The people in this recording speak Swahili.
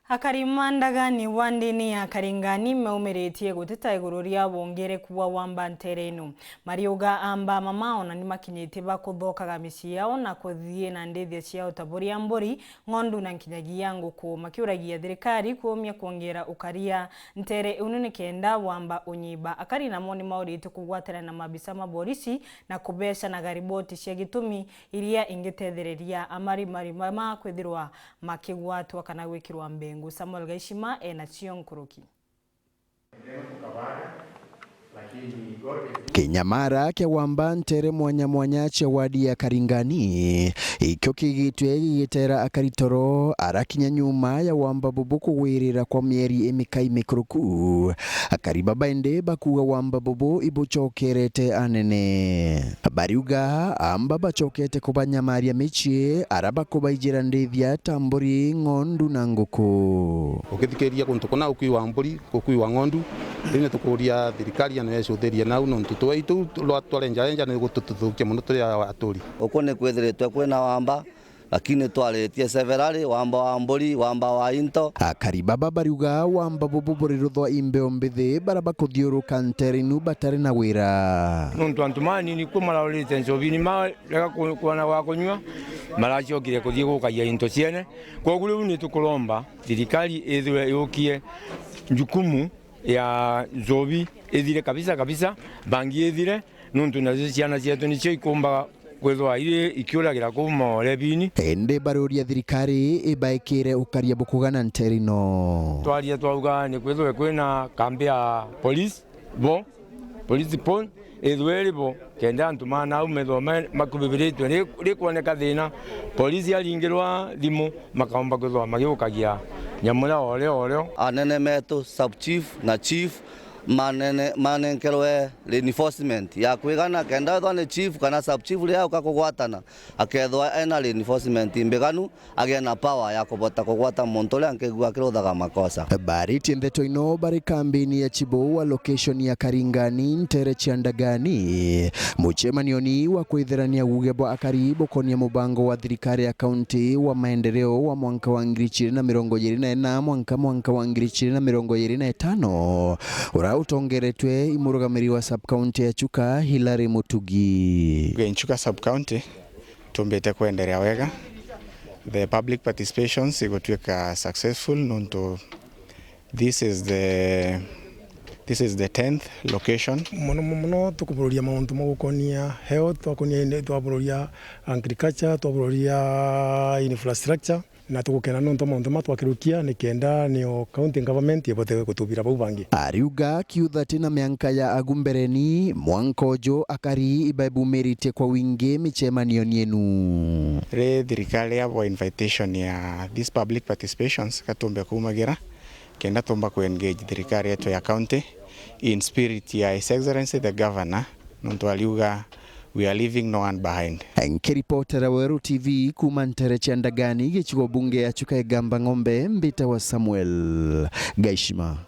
Akarimandagani wandini ya karingani meumeretie guteta iguru ria wongereku wa wamba ntereno mariuga amba mamao na nimakinyite bakuthokaga micii yao na kuthie na ndethia ciao taburia mburi ng'ondu na nkinyagia nguku makiuragia thirikari kuumia kuongera ukaria ntere unene kenda wamba unyiba akari namo ni maurite kugwatana na mabisa maborisi na kubesha na gariboti cia gitumi iria ingetethereria amari mama kwithirwa makigwatwa kana gwikirwa mbengu. Samuel Gaishima na Chion Kuruki. Kinyamara kia wamba ntere mwanya cha wadi ya Karingani ikyo kigitwe gitera akaritoro arakinya nyuma ya wamba bubu wirira kwa mieri emikai mikuruku akaribaba ende bakuga wamba bubu ibuchokerete anene bariuga amba bachokete kubanyamaria michi araba kubaijira ndethia tamburi ng'ondu na nguku ukithikeria kuntu kuna ukui wa mburi ukui wa ng'ondu ine tukuria thirikari na yecutheria nau no ntutu itu lwa twarenja ni gutututhukia muno turi aturi ukone kwethiretwe kwena wamba lakini twaletie severali wamba wa mburi wamba wa into akaribaba bariuga wamba bubu buriruthwa imbeo mbithi baraba kuthiuruka nterinu batari na wira nuntu antumani ni kumararite ncobini ma rega kuona wa kunywa marachokire kuthie gukaia into ciene koguo riu ni tukuromba thirikari ithwe yukie njukumu ya zobi ethire kabisa bangi ethire nuntu na ciana cietu nicio ikumba kwethwa ire ikiuragira kuma rebini ende baruria thirikari ibaikire ukaria bukugana nterino twaria twauga ni kwethwe kwina kambi ya police pon ethweri bo kenda antumana umethwa makubibiritwe ri kuoneka thina polisi aringirwa thimu makaomba kwethwa magiukagia nyamura oreo anene metu sub chief na chief manenkerwe reinforcement ya kwigana kenda thone chief kana sub chief ria ukakugwatana akethwa ena reinforcement imbeganu agena power ya kubota kugwata muntu ria nkigua kiruthaga makosa bariti ndeto ino bari kambini ya Chibowa location ya Karingani ntere Chiandagani muchemanioni wa kwitherania gugebo akaribu konia mubango wa thirikari ya county wa maendeleo wa mwaka wa 2024 na mwaka wa 2025 utongeretwe imurugamiri wa sub county ya Chuka Hilary Mutugi. Chuka sub county tumbete kuendelea wega. The public participations igotweka successful nonto this is the 10th location. Muno tukubururia mauntu magukonia health twabururia agriculture twabururia infrastructure na tukukena nonto mauntu matwakirukia nikenda nio county government ibote kutubira bau bangi ariuga kiuthati na mianka ya agumbereni mwankojo akari ibabumerite kwa wingi michemanio yenu re thirikari ya invitation ya this public participations katumbe kumagira kenda tumba ku engage thirikari yetu ya county in spirit ya His Excellency the Governor nonto aliuga we are leaving no one behind. Nkiripotera Weru TV kumantere Chiandagani gichigo bunge ya Chuka Gamba Ng'ombe mbita wa Samuel Gaishima.